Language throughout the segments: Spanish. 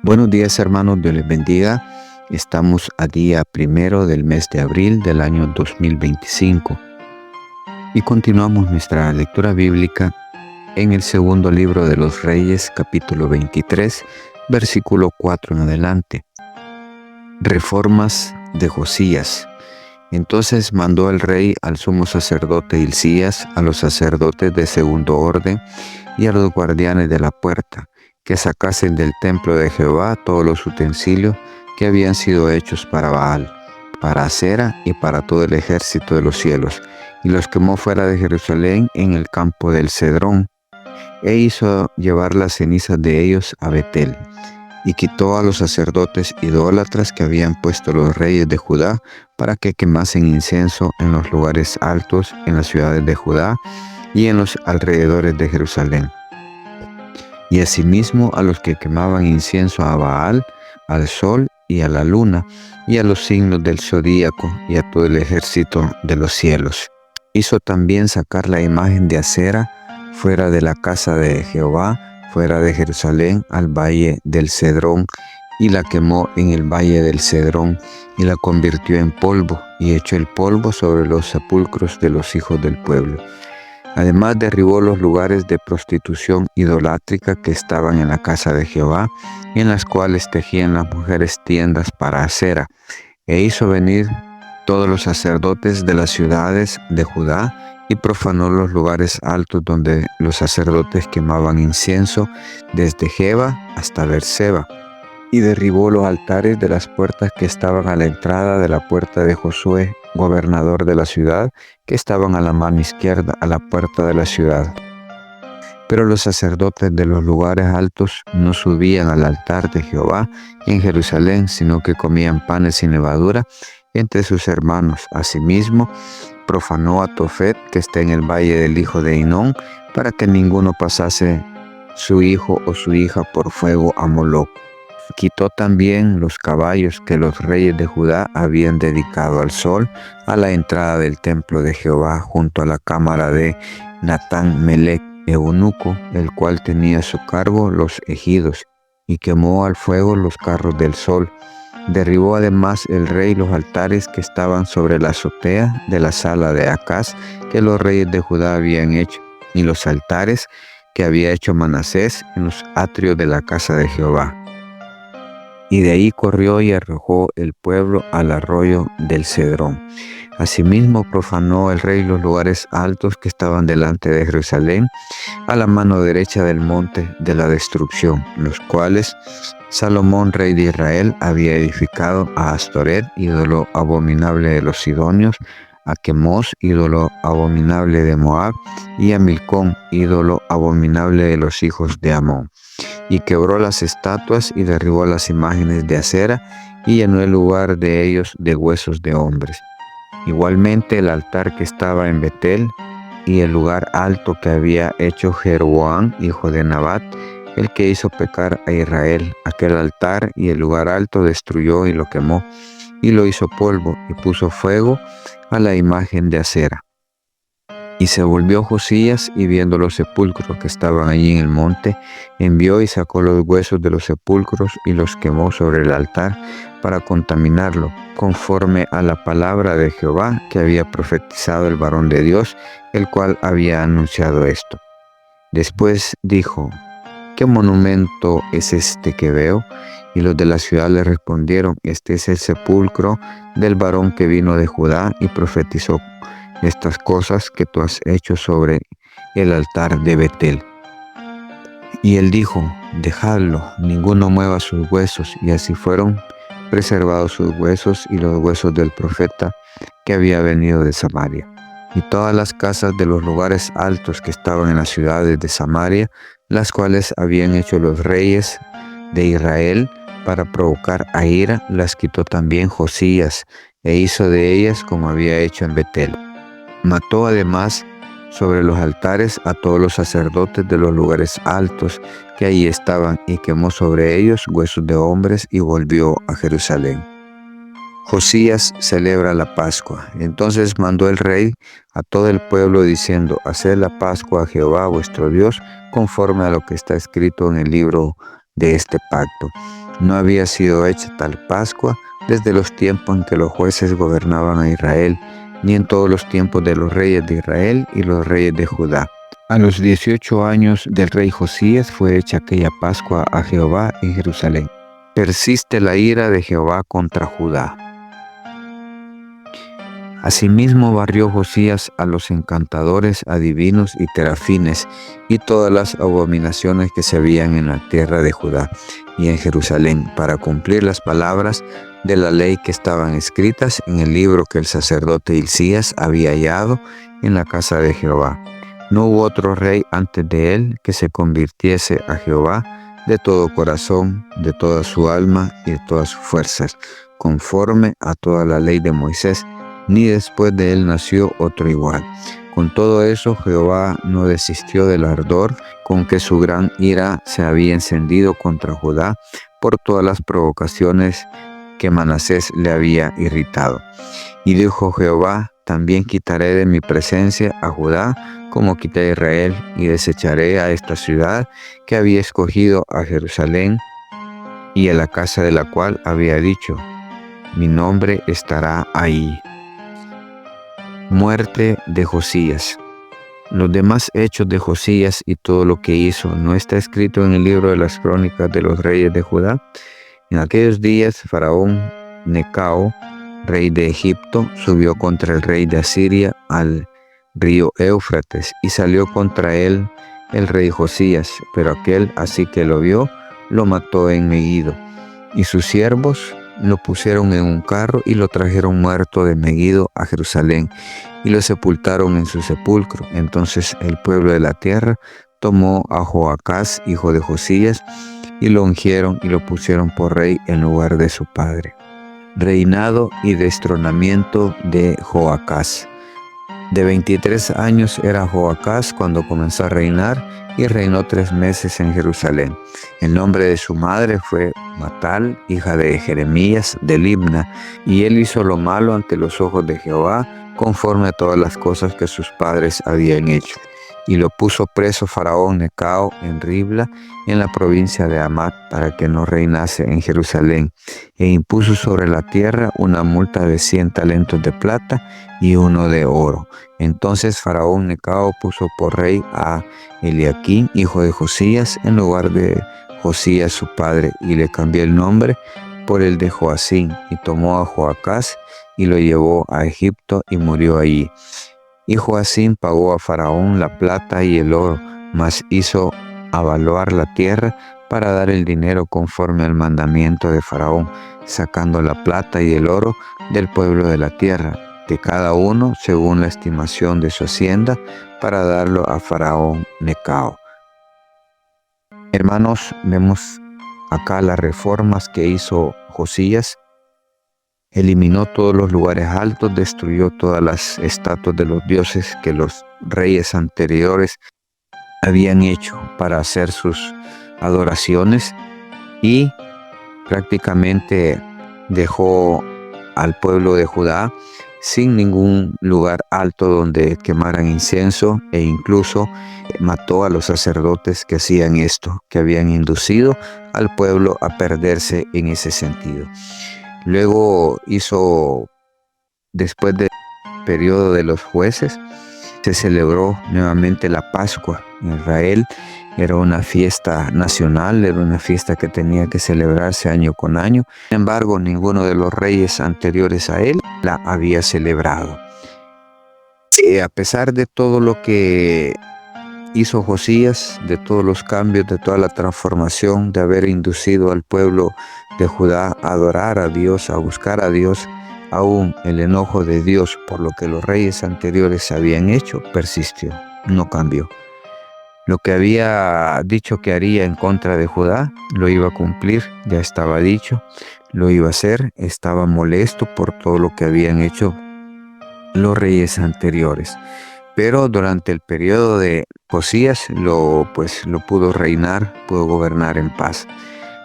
Buenos días, hermanos, Dios les bendiga. Estamos a día 1 del mes de abril del año 2025 y continuamos nuestra lectura bíblica en el segundo libro de los Reyes, capítulo 23, versículo 4 en adelante. Reformas de Josías. Entonces mandó el rey al sumo sacerdote Hilcías, a los sacerdotes de segundo orden y a los guardianes de la puerta, que sacasen del templo de Jehová todos los utensilios que habían sido hechos para Baal, para Acera y para todo el ejército de los cielos, y los quemó fuera de Jerusalén en el campo del Cedrón, e hizo llevar las cenizas de ellos a Betel, y quitó a los sacerdotes idólatras que habían puesto los reyes de Judá para que quemasen incienso en los lugares altos, en las ciudades de Judá y en los alrededores de Jerusalén. Y asimismo a los que quemaban incienso a Baal, al sol y a la luna, y a los signos del zodíaco, y a todo el ejército de los cielos. Hizo también sacar la imagen de Acera fuera de la casa de Jehová, fuera de Jerusalén, al valle del Cedrón, y la quemó en el valle del Cedrón, y la convirtió en polvo, y echó el polvo sobre los sepulcros de los hijos del pueblo. Además derribó los lugares de prostitución idolátrica que estaban en la casa de Jehová, en las cuales tejían las mujeres tiendas para Acera, e hizo venir todos los sacerdotes de las ciudades de Judá, y profanó los lugares altos donde los sacerdotes quemaban incienso, desde Geba hasta Beerseba, y derribó los altares de las puertas que estaban a la entrada de la puerta de Josué, gobernador de la ciudad, que estaban a la mano izquierda, a la puerta de la ciudad. Pero los sacerdotes de los lugares altos no subían al altar de Jehová en Jerusalén, sino que comían panes sin levadura entre sus hermanos. Asimismo, profanó a Tofet, que está en el valle del hijo de Hinón, para que ninguno pasase su hijo o su hija por fuego a Moloc. Quitó también los caballos que los reyes de Judá habían dedicado al sol a la entrada del templo de Jehová, junto a la cámara de Natán-Melec, eunuco, el cual tenía a su cargo los ejidos, y quemó al fuego los carros del sol. Derribó además el rey los altares que estaban sobre la azotea de la sala de Acaz, que los reyes de Judá habían hecho, y los altares que había hecho Manasés en los atrios de la casa de Jehová. Y de ahí corrió y arrojó el pueblo al arroyo del Cedrón. Asimismo profanó el rey los lugares altos que estaban delante de Jerusalén, a la mano derecha del monte de la destrucción, los cuales Salomón, rey de Israel, había edificado a Astoret, ídolo abominable de los sidonios, a Quemos, ídolo abominable de Moab, y a Milcón, ídolo abominable de los hijos de Amón. Y quebró las estatuas y derribó las imágenes de Acera, y llenó el lugar de ellos de huesos de hombres. Igualmente el altar que estaba en Betel, y el lugar alto que había hecho Jeroboam, hijo de Nabat, el que hizo pecar a Israel, aquel altar y el lugar alto destruyó y lo quemó, y lo hizo polvo, y puso fuego a la imagen de Acera. Y se volvió Josías, y viendo los sepulcros que estaban allí en el monte, envió y sacó los huesos de los sepulcros y los quemó sobre el altar para contaminarlo, conforme a la palabra de Jehová que había profetizado el varón de Dios, el cual había anunciado esto. Después dijo: ¿Qué monumento es este que veo? Y los de la ciudad le respondieron: Este es el sepulcro del varón que vino de Judá y profetizó estas cosas que tú has hecho sobre el altar de Betel. Y él dijo: Dejadlo, ninguno mueva sus huesos. Y así fueron preservados sus huesos y los huesos del profeta que había venido de Samaria. Y todas las casas de los lugares altos que estaban en las ciudades de Samaria, las cuales habían hecho los reyes de Israel para provocar a ira, las quitó también Josías, e hizo de ellas como había hecho en Betel. Mató además sobre los altares a todos los sacerdotes de los lugares altos que allí estaban, y quemó sobre ellos huesos de hombres, y volvió a Jerusalén. Josías celebra la Pascua. Entonces mandó el rey a todo el pueblo diciendo: Haced la Pascua a Jehová vuestro Dios, conforme a lo que está escrito en el libro de este pacto. No había sido hecha tal Pascua desde los tiempos en que los jueces gobernaban a Israel, ni en todos los tiempos de los reyes de Israel y los reyes de Judá. A los 18 años del rey Josías fue hecha aquella Pascua a Jehová en Jerusalén. Persiste la ira de Jehová contra Judá. Asimismo barrió Josías a los encantadores, adivinos y terafines, y todas las abominaciones que se habían en la tierra de Judá y en Jerusalén, para cumplir las palabras de la ley que estaban escritas en el libro que el sacerdote Hilcías había hallado en la casa de Jehová. No hubo otro rey antes de él que se convirtiese a Jehová de todo corazón, de toda su alma y de todas sus fuerzas, conforme a toda la ley de Moisés, ni después de él nació otro igual. Con todo eso, Jehová no desistió del ardor con que su gran ira se había encendido contra Judá por todas las provocaciones que Manasés le había irritado. Y dijo Jehová: también quitaré de mi presencia a Judá, como quité a Israel, y desecharé a esta ciudad que había escogido, a Jerusalén, y a la casa de la cual había dicho: mi nombre estará ahí. Muerte de Josías. Los demás hechos de Josías y todo lo que hizo no está escrito en el libro de las crónicas de los reyes de Judá. En aquellos días, Faraón Necao, rey de Egipto, subió contra el rey de Asiria al río Éufrates, y salió contra él el rey Josías, pero aquel, así que lo vio, lo mató en Megido, y sus siervos lo pusieron en un carro y lo trajeron muerto de Megido a Jerusalén, y lo sepultaron en su sepulcro. Entonces el pueblo de la tierra tomó a Joacás, hijo de Josías, y lo ungieron y lo pusieron por rey en lugar de su padre. Reinado y destronamiento de Joacás. De 23 años era Joacás cuando comenzó a reinar, y reinó 3 meses en Jerusalén. El nombre de su madre fue Matal, hija de Jeremías de Libna, y él hizo lo malo ante los ojos de Jehová, conforme a todas las cosas que sus padres habían hecho. Y lo puso preso Faraón Necao en Ribla, en la provincia de Hamat, para que no reinase en Jerusalén, e impuso sobre la tierra una multa de 100 talentos de plata y 1 de oro. Entonces Faraón Necao puso por rey a Eliaquín, hijo de Josías, en lugar de Josías su padre, y le cambió el nombre por el de Joacín, y tomó a Joacás y lo llevó a Egipto y murió allí. Y Joacín pagó a Faraón la plata y el oro, mas hizo avaluar la tierra para dar el dinero conforme al mandamiento de Faraón, sacando la plata y el oro del pueblo de la tierra, de cada uno según la estimación de su hacienda, para darlo a Faraón Necao. Hermanos, vemos acá las reformas que hizo Josías. Eliminó todos los lugares altos, destruyó todas las estatuas de los dioses que los reyes anteriores habían hecho para hacer sus adoraciones, y prácticamente dejó al pueblo de Judá sin ningún lugar alto donde quemaran incienso, e incluso mató a los sacerdotes que hacían esto, que habían inducido al pueblo a perderse en ese sentido. Luego hizo, después del periodo de los jueces, se celebró nuevamente la Pascua en Israel. Era una fiesta nacional, era una fiesta que tenía que celebrarse año con año. Sin embargo, ninguno de los reyes anteriores a él la había celebrado. A pesar de todo lo que hizo Josías, de todos los cambios, de toda la transformación, de haber inducido al pueblo de Judá a adorar a Dios, a buscar a Dios, aún el enojo de Dios por lo que los reyes anteriores habían hecho persistió, no cambió. Lo que había dicho que haría en contra de Judá, lo iba a cumplir, ya estaba dicho, lo iba a hacer. Estaba molesto por todo lo que habían hecho los reyes anteriores. Pero durante el periodo de Josías lo pudo reinar, pudo gobernar en paz.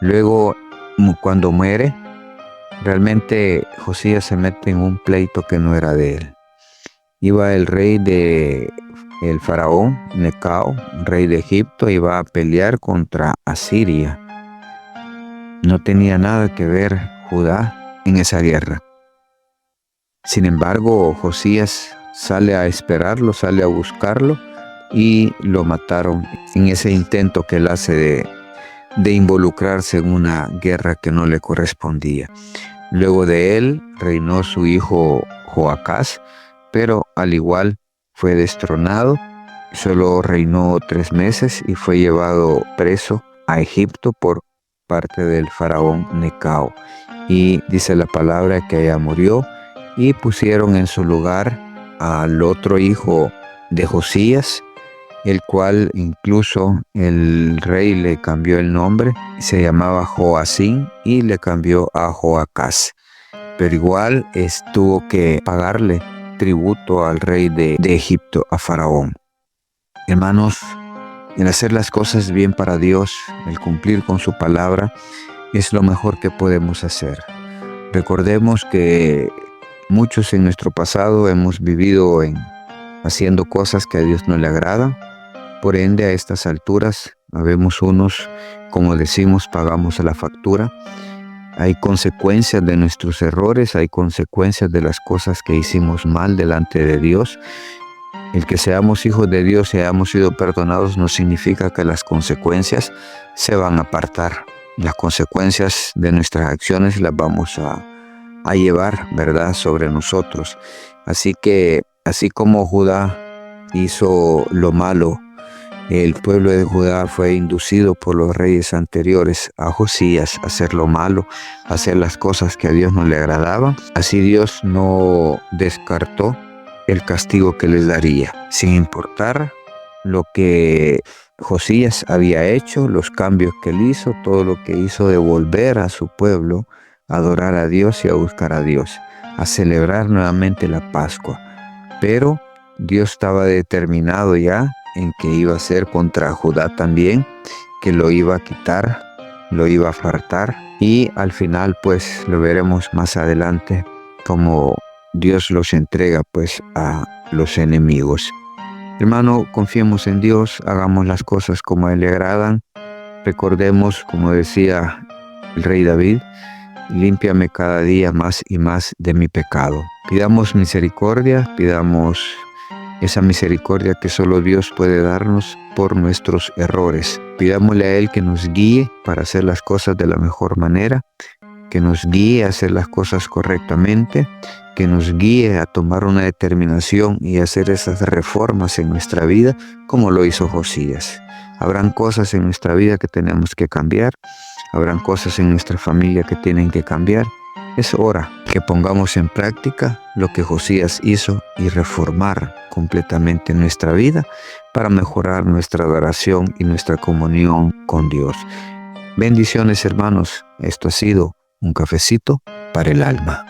Luego, cuando muere, realmente Josías se mete en un pleito que no era de él. Iba el faraón Necao, rey de Egipto, iba a pelear contra Asiria, No tenía nada que ver Judá en esa guerra. Sin embargo, Josías sale a esperarlo, sale a buscarlo y lo mataron en ese intento que él hace de involucrarse en una guerra que no le correspondía. Luego de él reinó su hijo Joacás, pero al igual fue destronado. Solo reinó 3 meses y fue llevado preso a Egipto por parte del faraón Necao. Y dice la palabra que ella murió y pusieron en su lugar al otro hijo de Josías, el cual incluso el rey le cambió el nombre, se llamaba Joacín y le cambió a Joacás. Pero igual tuvo que pagarle tributo al rey de Egipto, a Faraón. Hermanos, el hacer las cosas bien para Dios, el cumplir con su palabra, es lo mejor que podemos hacer. Recordemos que muchos en nuestro pasado hemos vivido haciendo cosas que a Dios no le agradan. Por ende, a estas alturas, habemos unos, como decimos, pagamos la factura. Hay consecuencias de nuestros errores, hay consecuencias de las cosas que hicimos mal delante de Dios. El que seamos hijos de Dios y hayamos sido perdonados no significa que las consecuencias se van a apartar. Las consecuencias de nuestras acciones las vamos a llevar, ¿verdad?, sobre nosotros. Así que, así como Judá hizo lo malo, el pueblo de Judá fue inducido por los reyes anteriores a Josías a hacer lo malo, a hacer las cosas que a Dios no le agradaban. Así Dios no descartó el castigo que les daría, sin importar lo que Josías había hecho, los cambios que él hizo, todo lo que hizo de volver a su pueblo a adorar a Dios y a buscar a Dios, a celebrar nuevamente la Pascua. Pero Dios estaba determinado ya en que iba a hacer contra Judá también, que lo iba a quitar, lo iba a apartar, y al final pues lo veremos más adelante como Dios los entrega pues a los enemigos. Hermano, confiemos en Dios, hagamos las cosas como a Él le agradan. Recordemos, como decía el rey David, límpiame cada día más y más de mi pecado. Pidamos misericordia, pidamos esa misericordia que solo Dios puede darnos por nuestros errores. Pidámosle a Él que nos guíe para hacer las cosas de la mejor manera, que nos guíe a hacer las cosas correctamente, que nos guíe a tomar una determinación y hacer esas reformas en nuestra vida como lo hizo Josías. Habrán cosas en nuestra vida que tenemos que cambiar, habrán cosas en nuestra familia que tienen que cambiar. Es hora que pongamos en práctica lo que Josías hizo y reformar completamente nuestra vida para mejorar nuestra adoración y nuestra comunión con Dios. Bendiciones, hermanos. Esto ha sido un cafecito para el alma.